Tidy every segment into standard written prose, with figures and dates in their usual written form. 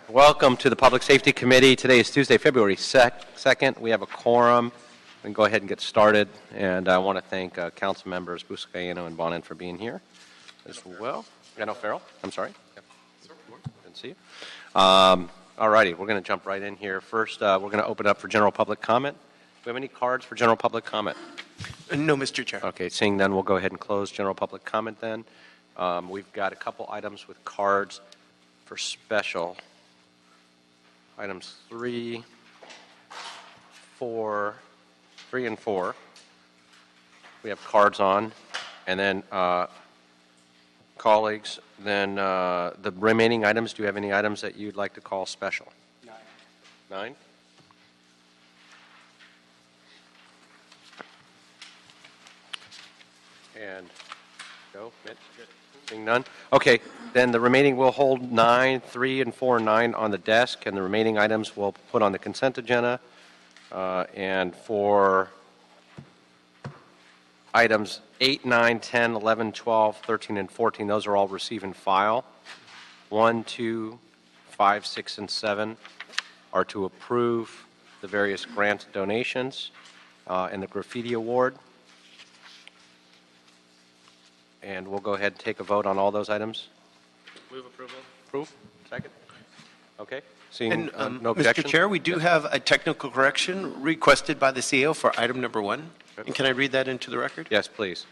Welcome to the Public Safety Committee. Today is Tuesday, February 2nd. We have a quorum. We can go ahead and get started. And I want to thank Council members Buscaino and Bonin for being here as well. No, Farrell, I'm sorry. Didn't see you. All righty, we're going to jump right in here. First, we're going to open up for general public comment. Do we have any cards for general public comment? No, Mr. Chair. Okay, seeing none, we'll go ahead and close general public comment then. We've got a couple items with cards for special. Items 3, and 4. We have cards on. And then, colleagues, then the remaining items, do you have any items that you'd like to call special? 9. And go, Mitch? Seeing none? Okay, then the remaining will hold 9, 3, and 4, 9 on the desk, and the remaining items we'll put on the consent agenda. And for items 8, 9, 10, 11, 12, 13, and 14, those are all receive and file. 1, 2, 5, 6, and 7 are to approve the various grant donations and the graffiti award. And we'll go ahead and take a vote on all those items. Move approval. Approve. Second. Okay. Seeing no Mr. objection. Chair, we do have a technical correction requested by the CEO for item number 1. And can I read that into the record? Yes, please.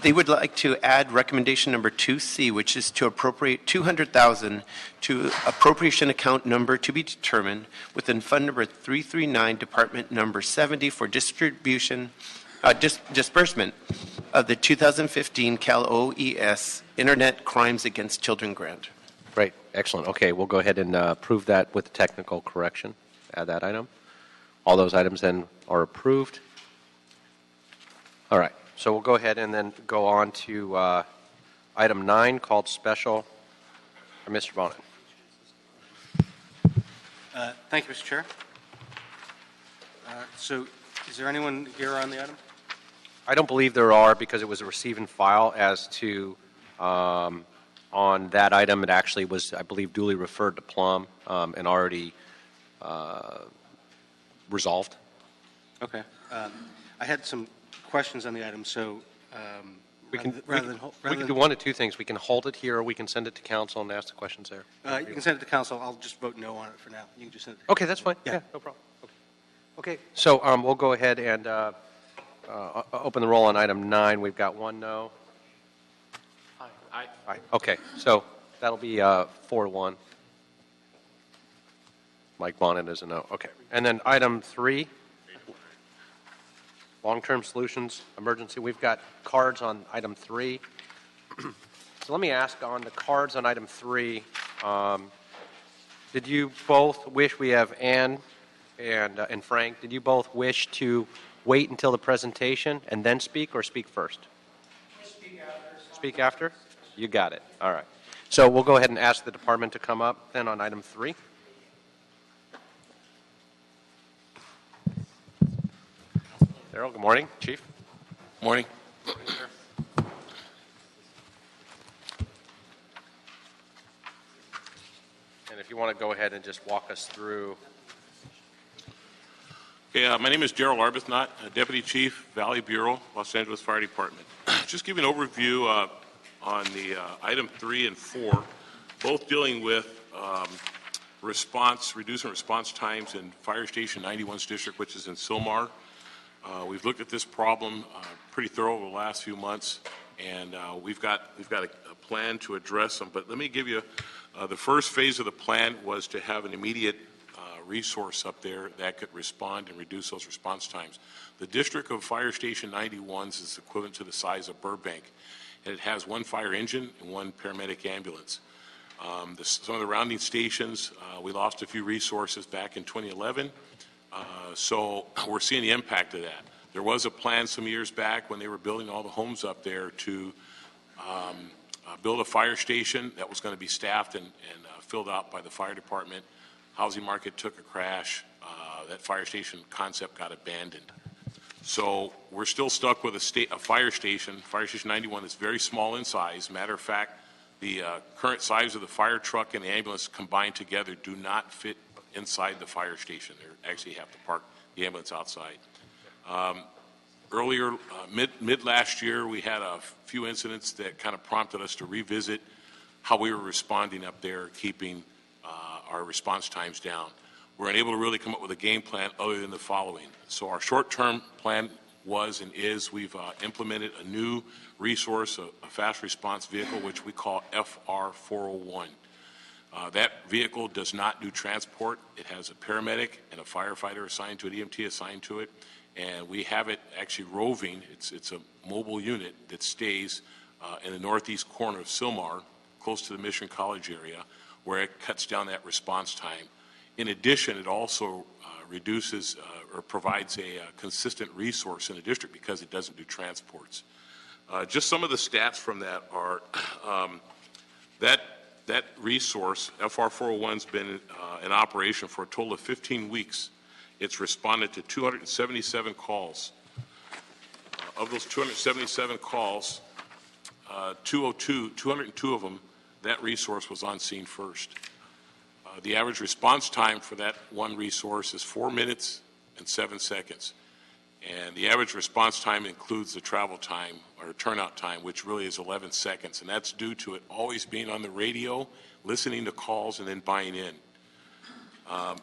They would like to add recommendation number 2C, which is to appropriate $200,000 to appropriation account number to be determined within fund number 339, department number 70 for disbursement of the 2015 Cal OES Internet Crimes Against Children grant. Great. Excellent. Okay, we'll go ahead and approve that with technical correction. Add that item. All those items then are approved. All right. So we'll go ahead and then go on to item 9 called special. Mr. Bonin. Thank you, Mr. Chair. So is there anyone here on the item? I don't believe there are because it was a receive and file as to on that item. It actually was, I believe, duly referred to Plum and already resolved. Okay. I had some questions on the item, so we can do one of two things. We can hold it here, or we can send it to council and ask the questions there. You can send it to council. I'll just vote no on it for now. You can just send it. Okay, that's fine. Yeah, no problem. Okay. So we'll go ahead and open the roll on item 9. We've got 1 no. Aye. Okay, so that'll be 4-1. Mike Bonin is a no. Okay. And then item 3, long-term solutions, emergency. We've got cards on item 3. So let me ask on the cards on item 3, did you both wish, we have Ann and Frank, did you both wish to wait until the presentation and then speak, or speak first? Speak after. Speak after? You got it. All right. So we'll go ahead and ask the department to come up then on item 3. Darrell, good morning. Chief. Morning. And if you want to go ahead and just walk us through. Okay, my name is Gerald Arbuthnot, Deputy Chief, Valley Bureau, Los Angeles Fire Department. Just give you an overview on the item 3 and 4, both dealing with reducing response times in Fire Station 91's district, which is in Sylmar. We've looked at this problem pretty thorough over the last few months, and we've got a plan to address them. But let me give you the first phase of the plan was to have an immediate resource up there that could respond and reduce those response times. The district of Fire Station 91's is equivalent to the size of Burbank, and it has 1 fire engine and 1 paramedic ambulance. Some of the rounding stations, we lost a few resources back in 2011, so we're seeing the impact of that. There was a plan some years back when they were building all the homes up there to build a fire station that was going to be staffed and filled out by the fire department. Housing market took a crash. That fire station concept got abandoned. So we're still stuck with a fire station. Fire Station 91 is very small in size. Matter of fact, The current size of the fire truck and the ambulance combined together do not fit inside the fire station. They actually have to park the ambulance outside. Earlier, mid last year, we had a few incidents that kind of prompted us to revisit how we were responding up there, keeping our response times down. We're unable to really come up with a game plan other than the following. So our short-term plan was and is we've implemented a new resource, a fast response vehicle, which we call FR401. That vehicle does not do transport. It has a paramedic and a firefighter assigned to it, EMT assigned to it, and we have it actually roving. It's a mobile unit that stays in the northeast corner of Sylmar, close to the Mission College area, where it cuts down that response time. In addition, it also reduces or provides a consistent resource in the district because it doesn't do transports. Just some of the stats from that are that resource, FR401's been in operation for a total of 15 weeks. It's responded to 277 calls. Of those 277 calls, 202 of them, that resource was on scene first. The average response time for that one resource is 4 minutes and 7 seconds. And the average response time includes the travel time or turnout time, which really is 11 seconds. And that's due to it always being on the radio, listening to calls, and then buying in.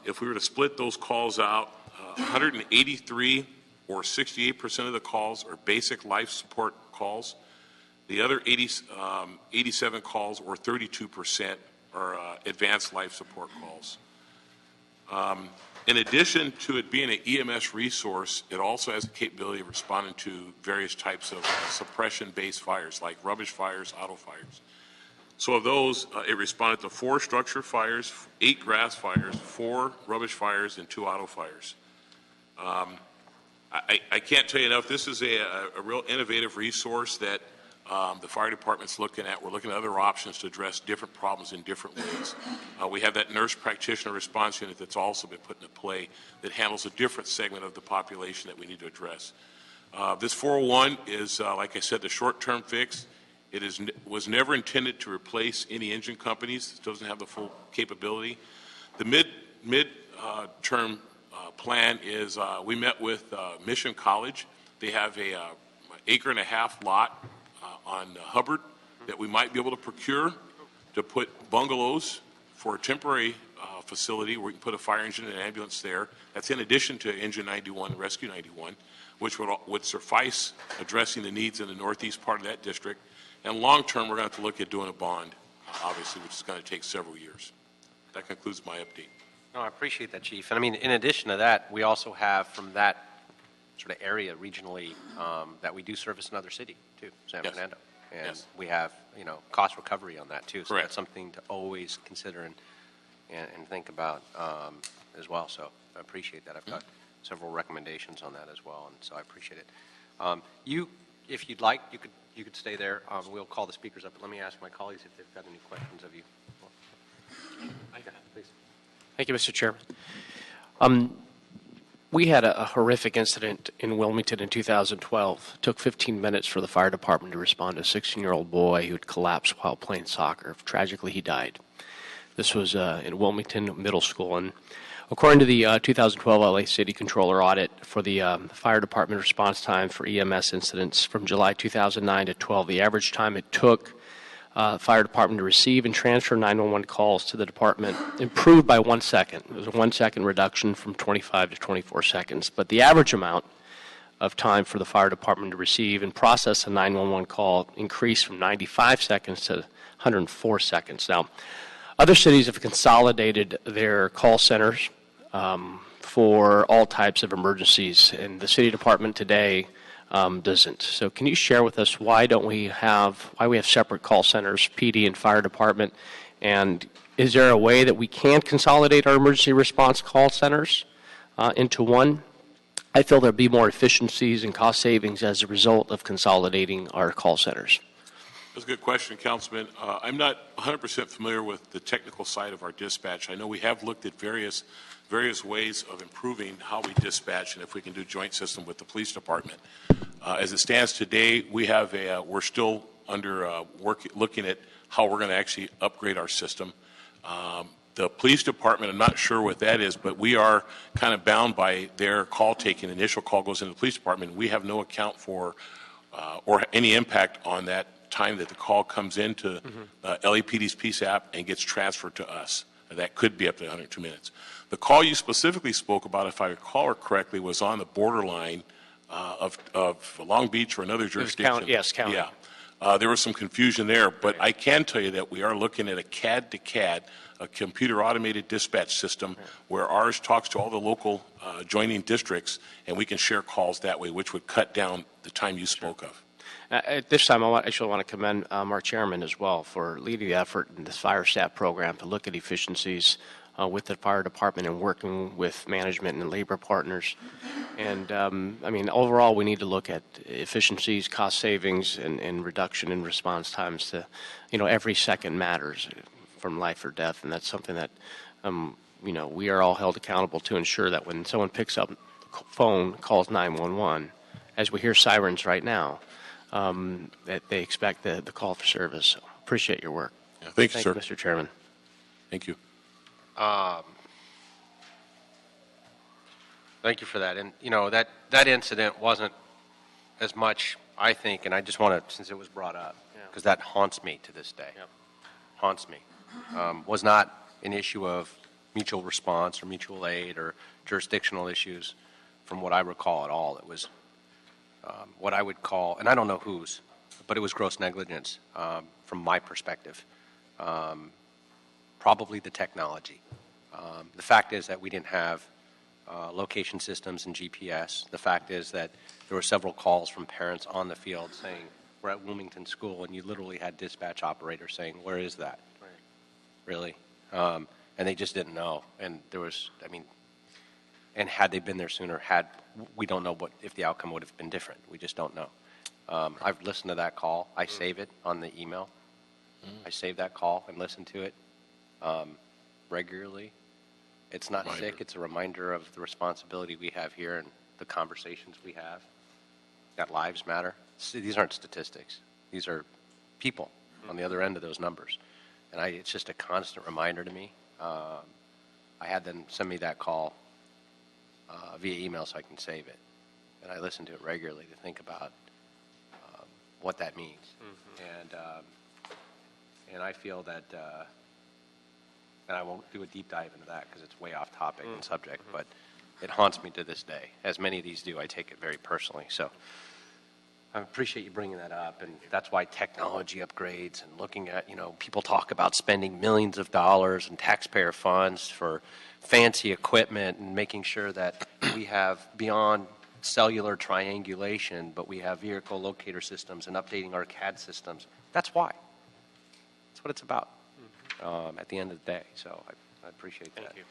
If we were to split those calls out, 183 or 68% of the calls are basic life support calls. The other 87 calls, or 32%, are advanced life support calls. In addition to it being an EMS resource, it also has the capability of responding to various types of suppression-based fires, like rubbish fires, auto fires. So of those, it responded to 4 structure fires, 8 grass fires, 4 rubbish fires, and 2 auto fires. I can't tell you enough, this is a real innovative resource that the fire department's looking at. We're looking at other options to address different problems in different ways. We have that nurse practitioner response unit that's also been put into play that handles a different segment of the population that we need to address. This 401 is, like I said, the short-term fix. It was never intended to replace any engine companies. It doesn't have the full capability. The mid-term plan is we met with Mission College. They have a 1.5 acre lot on Hubbard that we might be able to procure to put bungalows for a temporary facility where we can put a fire engine and an ambulance there. That's in addition to Engine 91, Rescue 91, which would suffice addressing the needs in the northeast part of that district. And long term, we're going to have to look at doing a bond, obviously, which is going to take several years. That concludes my update. No, I appreciate that, Chief. And I mean, in addition to that, we also have from that sort of area regionally that we do service another city too, San Yes. Fernando. And Yes. we have, cost recovery on that too. So Correct. that's something to always consider and think about as well. So I appreciate that. I've got several recommendations on that as well, and so I appreciate it. If you'd like, you could stay there. We'll call the speakers up, but let me ask my colleagues if they've got any questions of you. Please. Thank you, Mr. Chairman. We had a horrific incident in Wilmington in 2012. It took 15 minutes for the fire department to respond to a 16-year-old boy who had collapsed while playing soccer. Tragically, he died. This was in Wilmington Middle School. And according to the 2012 LA City Controller audit for the fire department response time for EMS incidents from July 2009 to 12, the average time it took fire department to receive and transfer 911 calls to the department improved by 1 second. It was a 1 second reduction from 25 to 24 seconds. But the average amount of time for the fire department to receive and process a 911 call increased from 95 seconds to 104 seconds. Now, other cities have consolidated their call centers for all types of emergencies, and the city department today doesn't. So can you share with us why we have separate call centers, PD and fire department, and is there a way that we can consolidate our emergency response call centers into one? I feel there'll be more efficiencies and cost savings as a result of consolidating our call centers. That's a good question, Councilman. I'm not 100% familiar with the technical side of our dispatch. I know we have looked at various ways of improving how we dispatch and if we can do joint system with the police department. As it stands today, we're still under looking at how we're going to actually upgrade our system. The police department, I'm not sure what that is, but we are kind of bound by their call taking. The initial call goes into the police department. We have no account for or any impact on that time that the call comes into LAPD's Peace app and gets transferred to us. That could be up to 102 minutes. The call you specifically spoke about, if I recall correctly, was on the borderline of Long Beach or another jurisdiction. Yes, county. Yeah. There was some confusion there, but I can tell you that we are looking at a CAD to CAD, a computer automated dispatch system, where ours talks to all the local joining districts, and we can share calls that way, which would cut down the time you spoke of. At this time, I actually want to commend our chairman as well for leading the effort in this fire staff program to look at efficiencies with the fire department and working with management and labor partners. And I mean, overall, we need to look at efficiencies, cost savings, and reduction in response times to, every second matters from life or death. And that's something that, we are all held accountable to ensure that when someone picks up the phone, calls 911, as we hear sirens right now, that they expect the call for service. So appreciate your work. Yeah, thank you, sir. Mr. Chairman. Thank you. Thank you for that. And, that incident wasn't as much, I think, and I just want to, since it was brought up, because that haunts me to this day. Yep. Haunts me. Was not an issue of mutual response or mutual aid or jurisdictional issues from what I recall at all. It was what I would call, and I don't know whose, but it was gross negligence from my perspective. Probably the technology. The fact is that we didn't have location systems and GPS. The fact is that there were several calls from parents on the field saying, we're at Wilmington School, and you literally had dispatch operators saying, where is that? Right. Really? And they just didn't know. And there was, and had they been there sooner, we don't know if the outcome would have been different. We just don't know. I've listened to that call. I save it on the email. I save that call and listen to it regularly. It's not sick. It's a reminder of the responsibility we have here and the conversations we have. That lives matter. See, these aren't statistics. These are people on the other end of those numbers. And it's just a constant reminder to me. I had them send me that call via email so I can save it. And I listen to it regularly to think about what that means. And I feel that, and I won't do a deep dive into that because it's way off topic and subject, but it haunts me to this day. As many of these do, I take it very personally. So I appreciate you bringing that up, and that's why technology upgrades and looking at, people talk about spending millions of dollars in taxpayer funds for fancy equipment and making sure that we have beyond cellular triangulation, but we have vehicle locator systems and updating our CAD systems. That's why. That's what it's about at the end of the day. So I appreciate that. Thank you.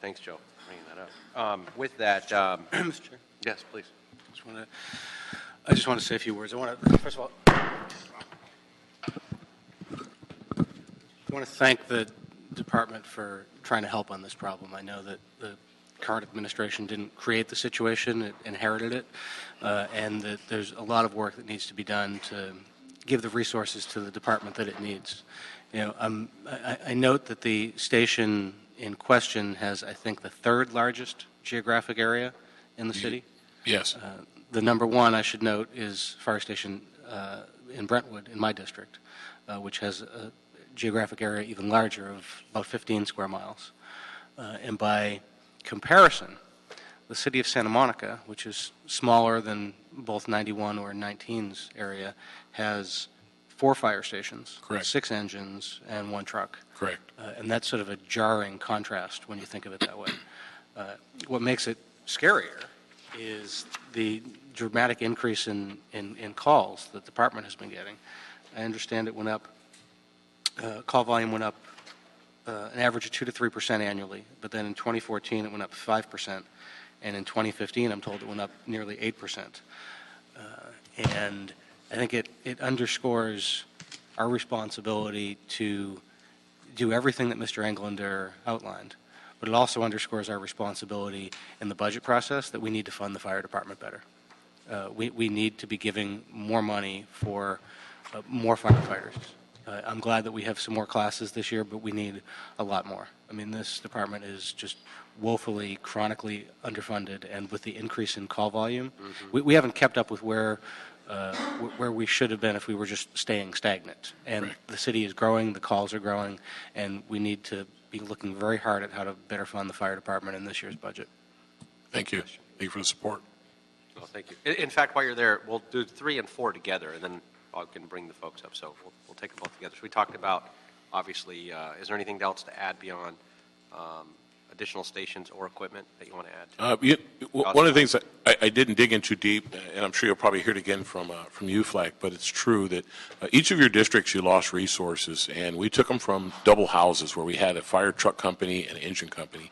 Thanks, Joe, for bringing that up. With that, Mr. Chair, yes, please. I just want to say a few words. First of all, I want to thank the department for trying to help on this problem. I know that the current administration didn't create the situation, it inherited it, and that there's a lot of work that needs to be done to give the resources to the department that it needs. I note that the station in question has, I think, the third largest geographic area in the city. Yes. The number one, I should note, is Fire Station in Brentwood, in my district, which has a geographic area even larger of about 15 square miles. And by comparison, the city of Santa Monica, which is smaller than both 91 or 19's area, has 4 fire stations, Correct. 6 engines, and 1 truck. Correct. And that's sort of a jarring contrast when you think of it that way. What makes it scarier is the dramatic increase in calls that the department has been getting. I understand it went up, call volume went up an average of 2 to 3% annually, but then in 2014 it went up 5%, and in 2015 I'm told it went up nearly 8%. And I think it underscores our responsibility to do everything that Mr. Englander outlined, but it also underscores our responsibility in the budget process that we need to fund the fire department better. We need to be giving more money for more firefighters. I'm glad that we have some more classes this year, but we need a lot more. I mean, this department is just woefully, chronically underfunded, and with the increase in call volume, we haven't kept up with where we should have been if we were just staying stagnant. And the city is growing, the calls are growing, and we need to be looking very hard at how to better fund the fire department in this year's budget. Thank you. Thank you for the support. Well, thank you. In fact, while you're there, we'll do 3 and 4 together, and then I can bring the folks up. So we'll take them both together. So we talked about, obviously, is there anything else to add beyond additional stations or equipment that you want to add? One of the things that I didn't dig into deep, and I'm sure you'll probably hear it again from UFLAC, but it's true that each of your districts, you lost resources, and we took them from double houses where we had a fire truck company and an engine company.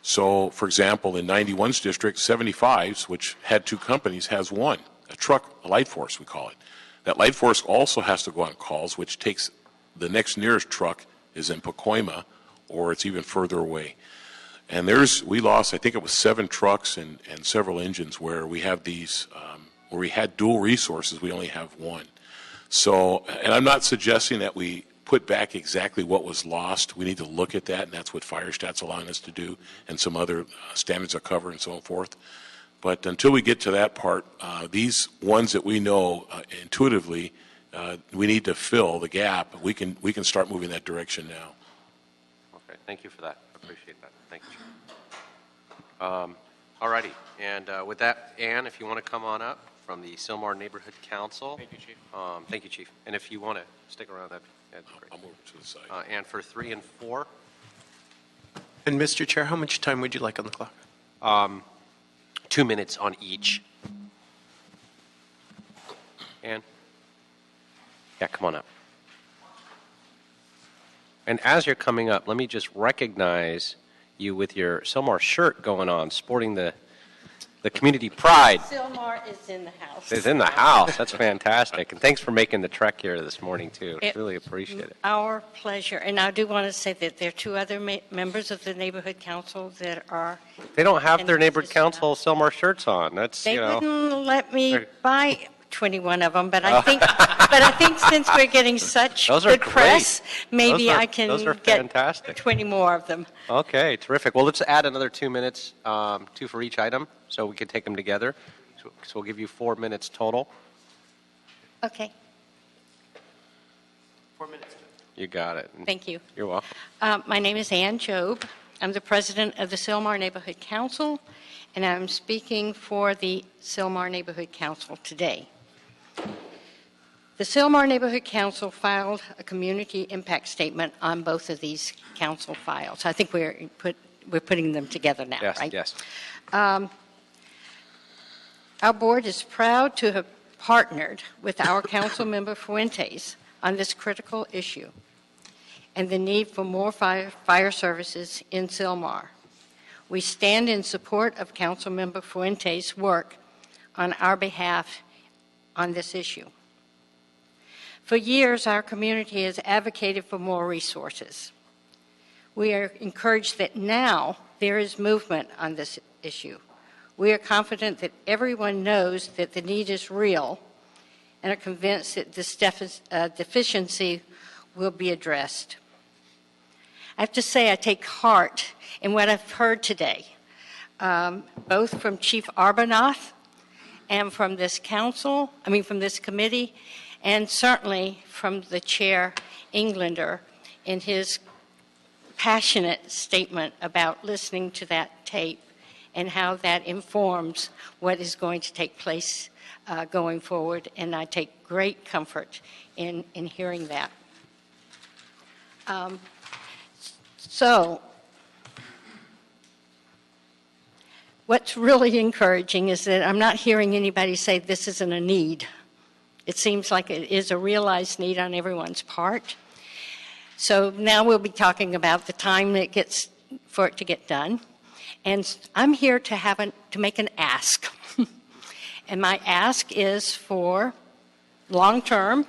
So, for example, in 91's district, 75's, which had 2 companies, has one, a truck, a light force, we call it. That light force also has to go on calls, which takes the next nearest truck is in Pacoima, or it's even further away. And we lost, I think it was 7 trucks and several engines where we have these, where we had dual resources, we only have one. So, and I'm not suggesting that we put back exactly what was lost. We need to look at that, and that's what FireStat's allowing us to do, and some other standards of cover and so forth. But until we get to that part, these ones that we know intuitively, we need to fill the gap. We can start moving that direction now. Okay, thank you for that. I appreciate that. Thank you, Chief. All righty, and with that, Ann, if you want to come on up from the Sylmar Neighborhood Council. Thank you, Chief. Thank you, Chief. And if you want to stick around, that'd be great. I'll move to the side. And for 3 and 4, And Mr. Chair, how much time would you like on the clock? 2 minutes on each. Ann? Yeah, come on up. And as you're coming up, let me just recognize you with your Sylmar shirt going on, sporting the community pride. Sylmar is in the house. It's in the house. That's fantastic. And thanks for making the trek here this morning, too. Really appreciate it. Our pleasure. And I do want to say that there are 2 other members of the neighborhood council that are. They don't have their And neighborhood this is council Sylmar shirts on. That's, They you know. wouldn't let me buy 21 of them, but I think since we're getting such Those are good great. press, maybe Those are- I can those are get fantastic. 20 more of them. Okay, terrific. Well, let's add another 2 minutes, 2 for each item, so we can take them together. So we'll give you 4 minutes total. Okay, 4 minutes. You got it. thank you. You're welcome. My name is Ann Job. I'm the president of the Sylmar Neighborhood Council, and I'm speaking for the Sylmar Neighborhood Council today. The Sylmar Neighborhood Council filed a community impact statement on both of these council files. I think we're putting them together now, Yes, right? yes. Our board is proud to have partnered with our council member Fuentes on this critical issue and the need for more fire services in Sylmar. We stand in support of council member Fuentes' work on our behalf on this issue. For years, our community has advocated for more resources. We are encouraged that now there is movement on this issue. We are confident that everyone knows that the need is real and are convinced that this deficiency will be addressed. I have to say I take heart in what I've heard today, both from Chief Arbuthnot and from this from this committee, and certainly from the Chair Englander in his passionate statement about listening to that tape and how that informs what is going to take place going forward. And I take great comfort in hearing that. So what's really encouraging is that I'm not hearing anybody say this isn't a need. It seems like it is a realized need on everyone's part. So now we'll be talking about the time it gets for it to get done. And I'm here to make an ask. And my ask is for long-term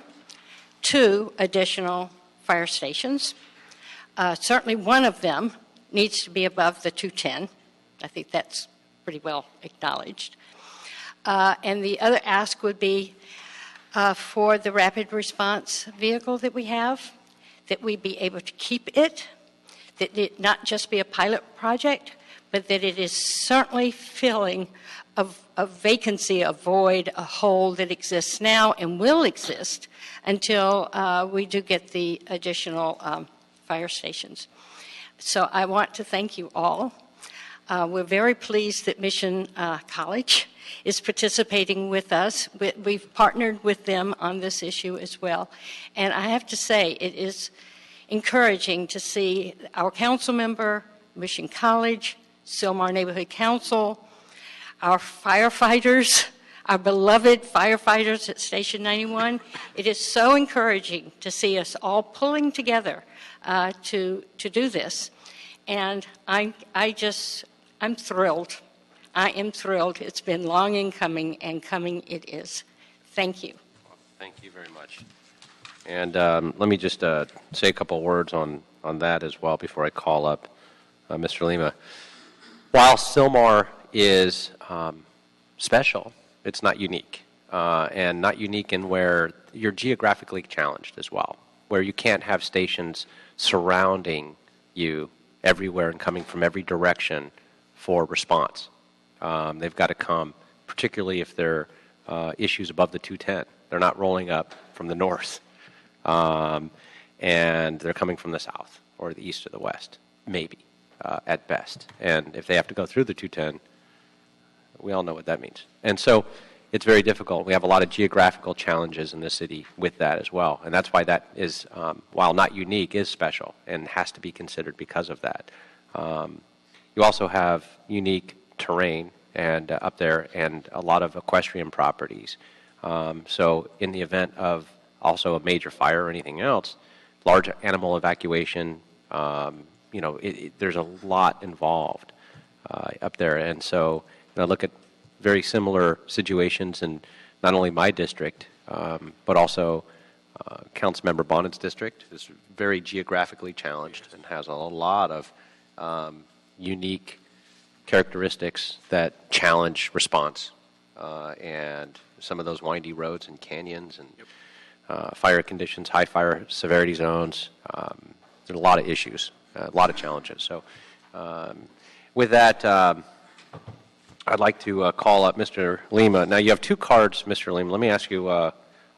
2 additional fire stations. Certainly one of them needs to be above the 210. I think that's pretty well acknowledged. And the other ask would be for the rapid response vehicle that we have, that we be able to keep it, that it not just be a pilot project, but that it is certainly filling a vacancy, a void, a hole that exists now and will exist until we do get the additional fire stations. So I want to thank you all. We're very pleased that Mission College is participating with us. We've partnered with them on this issue as well. And I have to say, it is encouraging to see our council member, Mission College, Sylmar Neighborhood Council, our firefighters, our beloved firefighters at Station 91. It is so encouraging to see us all pulling together to do this. And I'm thrilled. I am thrilled. It's been long in coming, and coming it is. Thank you. Thank you very much. And let me just say a couple words on that as well before I call up Mr. Lima. While Sylmar is special, it's not unique. And not unique in where you're geographically challenged as well, where you can't have stations surrounding you everywhere and coming from every direction for response. They've got to come, particularly if they're issues above the 210. They're not rolling up from the north, and they're coming from the south or the east or the west, maybe, at best. And if they have to go through the 210, we all know what that means. And so it's very difficult. We have a lot of geographical challenges in this city with that as well. And that's why that is, while not unique, is special and has to be considered because of that. You also have unique terrain and up there and a lot of equestrian properties. So in the event of also a major fire or anything else, large animal evacuation, there's a lot involved up there. And so I look at very similar situations in not only my district, but also Councilmember Bonnet's district is very geographically challenged and has a lot of unique characteristics that challenge response. And some of those windy roads and canyons and fire conditions, high fire severity zones, there's a lot of issues, a lot of challenges. So with that, I'd like to call up Mr. Lima. Now, you have two cards, Mr. Lima. Let me ask you, are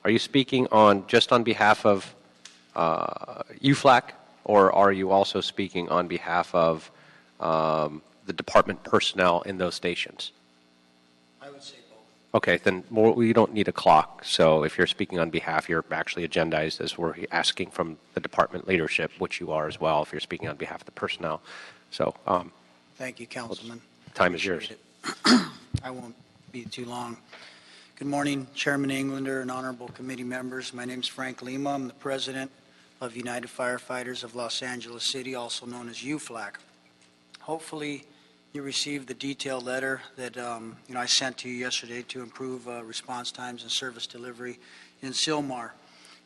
you speaking just on behalf of UFLAC, or are you also speaking on behalf of the department personnel in those stations? I would say both. Okay, then we don't need a clock. So if you're speaking on behalf, you're actually agendized as we're asking from the department leadership, which you are as well, if you're speaking on behalf of the personnel. So thank you, Councilman. Time is yours. Appreciate it. I won't be too long. Good morning, Chairman Englander and honorable committee members. My name is Frank Lima. I'm the president of United Firefighters of Los Angeles City, also known as UFLAC. Hopefully, you received the detailed letter that I sent to you yesterday to improve response times and service delivery in Sylmar.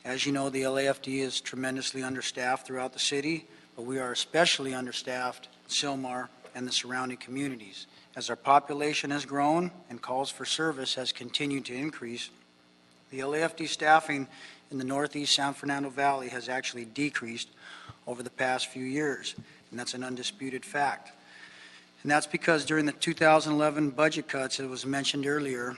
As you know, the LAFD is tremendously understaffed throughout the city, but we are especially understaffed in Sylmar and the surrounding communities. As our population has grown and calls for service has continued to increase, the LAFD staffing in the Northeast San Fernando Valley has actually decreased over the past few years, and that's an undisputed fact. And that's because during the 2011 budget cuts, it was mentioned earlier,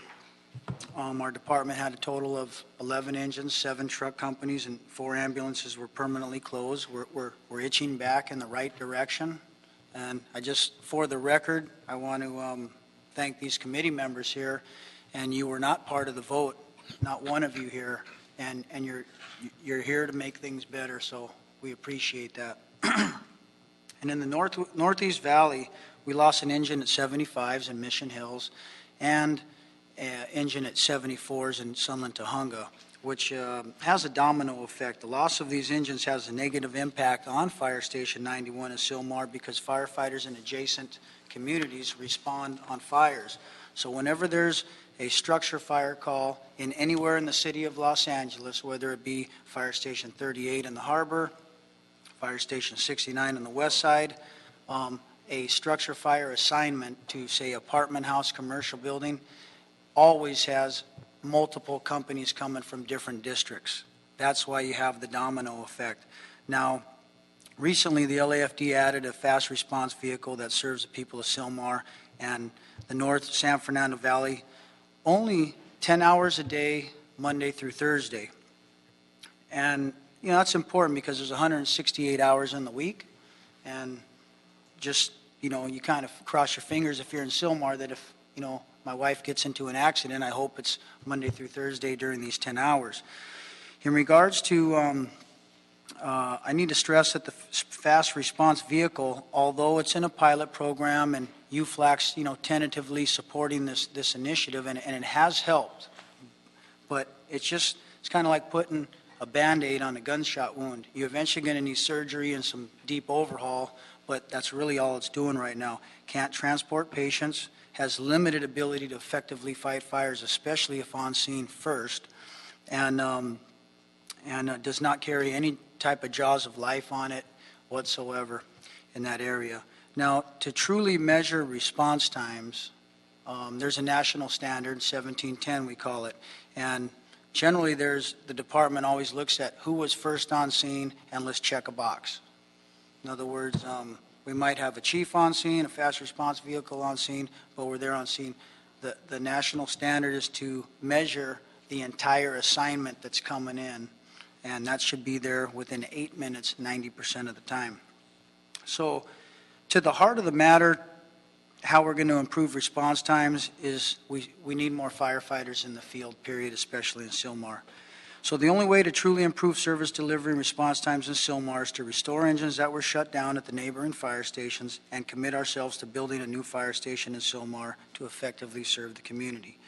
our department had a total of 11 engines, 7 truck companies, and 4 ambulances were permanently closed. We're itching back in the right direction. And for the record, I want to thank these committee members here. And you were not part of the vote, not one of you here, and you're here to make things better. So we appreciate that. And in the Northeast Valley, we lost an engine at 75s in Mission Hills, and an engine at 74s in Sunland Tahunga, which has a domino effect. The loss of these engines has a negative impact on Fire Station 91 in Sylmar because firefighters in adjacent communities respond on fires. So whenever there's a structure fire call in anywhere in the city of Los Angeles, whether it be Fire Station 38 in the harbor, Fire Station 69 on the west side, a structure fire assignment to, say, apartment house, commercial building, always has multiple companies coming from different districts. That's why you have the domino effect. Now, recently, the LAFD added a fast response vehicle that serves the people of Sylmar and the North San Fernando Valley only 10 hours a day, Monday through Thursday. And, you know, that's important because there's 168 hours in the week. And just, you know, you kind of cross your fingers if you're in Sylmar that if, you know, my wife gets into an accident, I hope it's Monday through Thursday during these 10 hours. In regards to, I need to stress that the fast response vehicle, although it's in a pilot program and UFLAC's, you know, tentatively supporting this initiative, and it has helped, but it's kind of like putting a Band-Aid on a gunshot wound. You're eventually going to need surgery and some deep overhaul, but that's really all it's doing right now. Can't transport patients, has limited ability to effectively fight fires, especially if on scene first, and does not carry any type of jaws of life on it whatsoever in that area. Now, to truly measure response times, there's a national standard, 1710 we call it, and generally the department always looks at who was first on scene and let's check a box. In other words, we might have a chief on scene, a fast response vehicle on scene, but we're there on scene. The national standard is to measure the entire assignment that's coming in, and that should be there within 8 minutes 90% of the time. So to the heart of the matter, how we're going to improve response times is we need more firefighters in the field, period, especially in Sylmar. So the only way to truly improve service delivery and response times in Sylmar is to restore engines that were shut down at the neighboring fire stations and commit ourselves to building a new fire station in Sylmar to effectively serve the community.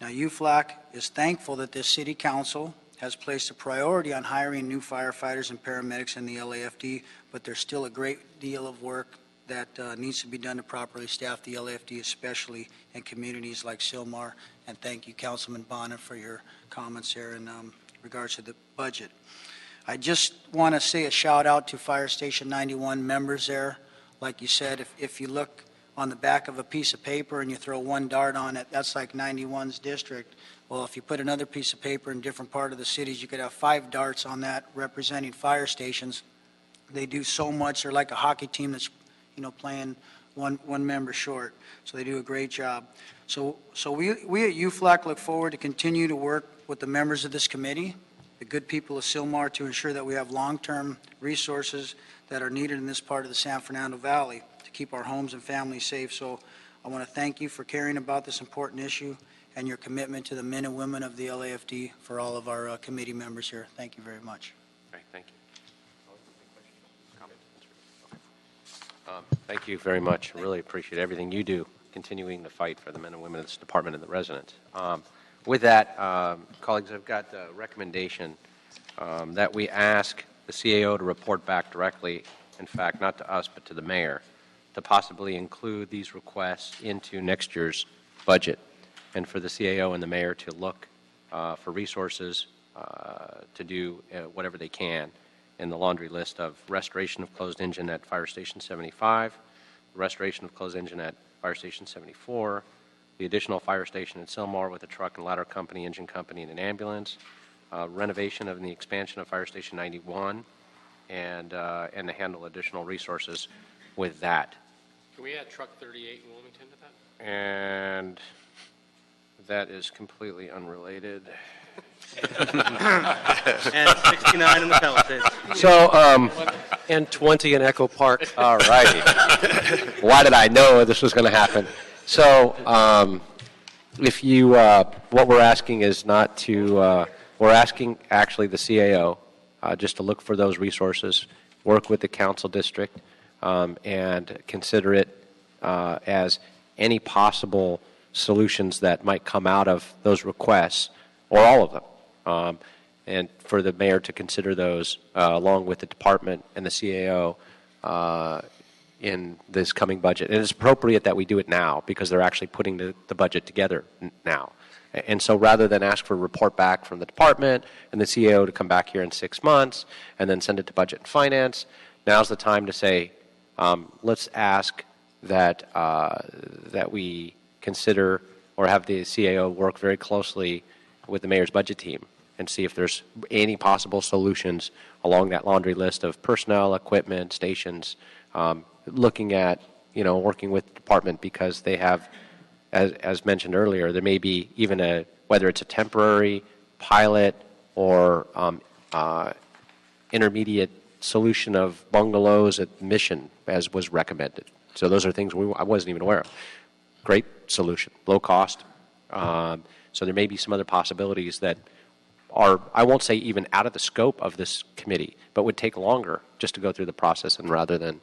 Now, UFLAC is thankful that this city council has placed a priority on hiring new firefighters and paramedics in the LAFD, but there's still a great deal of work that needs to be done to properly staff the LAFD, especially in communities like Sylmar. And thank you, Councilman Bonin, for your comments here in regards to the budget. I just want to say a shout out to Fire Station 91 members there. Like you said, if you look on the back of a piece of paper and you throw one dart on it, that's like 91's district. Well, if you put another piece of paper in different part of the cities, you could have 5 darts on that representing fire stations. They do so much. They're like a hockey team that's, you know, playing one member short. So they do a great job. So we at UFLAC look forward to continue to work with the members of this committee, the good people of Sylmar, to ensure that we have long-term resources that are needed in this part of the San Fernando Valley to keep our homes and families safe. So I want to thank you for caring about this important issue and your commitment to the men and women of the LAFD for all of our committee members here. Thank you very much. All right, thank you. Thank you very much. I really appreciate everything you do, continuing the fight for the men and women of this department and the residents. With that, colleagues, I've got a recommendation that we ask the CAO to report back directly, in fact, not to us, but to the mayor, to possibly include these requests into next year's budget, and for the CAO and the mayor to look for resources to do whatever they can in the laundry list of restoration of closed engine at Fire Station 75, restoration of closed engine at Fire Station 74, the additional fire station at Sylmar with a truck and ladder company, engine company, and an ambulance, renovation of the expansion of Fire Station 91, and to handle additional resources with that. Can we add truck 38 in Wilmington to that? And that is completely unrelated. And 69 in the Palisades. So, And 20 in Echo Park. all righty. Why did I know this was going to happen? So, if you, what we're asking is not to, we're asking actually the CAO just to look for those resources, work with the council district, and consider it as any possible solutions that might come out of those requests, or all of them, and for the mayor to consider those along with the department and the CAO in this coming budget. And it's appropriate that we do it now because they're actually putting the budget together now. And so rather than ask for a report back from the department and the CAO to come back here in 6 months and then send it to Budget and Finance, now's the time to say, let's ask that that we consider or have the CAO work very closely with the mayor's budget team and see if there's any possible solutions along that laundry list of personnel, equipment, stations, looking at, working with the department because they have, as mentioned earlier, there may be even whether it's a temporary pilot or intermediate solution of bungalows at Mission, as was recommended. So those are things I wasn't even aware of. Great solution, low cost. So there may be some other possibilities that are, I won't say even out of the scope of this committee, but would take longer just to go through the process and rather than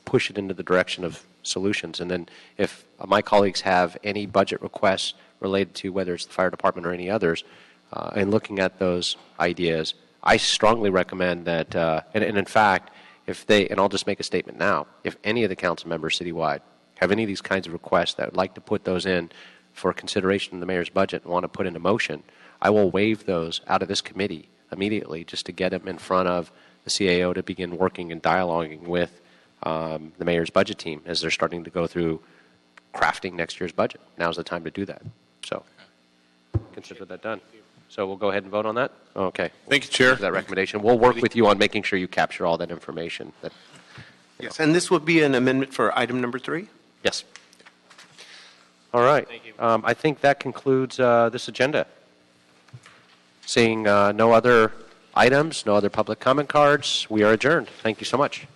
push it into the direction of solutions. And then if my colleagues have any budget requests related to whether it's the fire department or any others, and looking at those ideas, I strongly recommend that, and in fact, and I'll just make a statement now, if any of the council members citywide have any of these kinds of requests that would like to put those in for consideration in the mayor's budget and want to put into motion, I will waive those out of this committee immediately just to get them in front of the CAO to begin working and dialoguing with the mayor's budget team as they're starting to go through crafting next year's budget. Now's the time to do that. So consider that done. So we'll go ahead and vote on that? Okay. Thank you, Chair. That recommendation. We'll work with you on making sure you capture all that information. Yes, and this will be an amendment for item number 3? Yes. All right. Thank you. I think that concludes this agenda. Seeing no other items, no other public comment cards, we are adjourned. Thank you so much.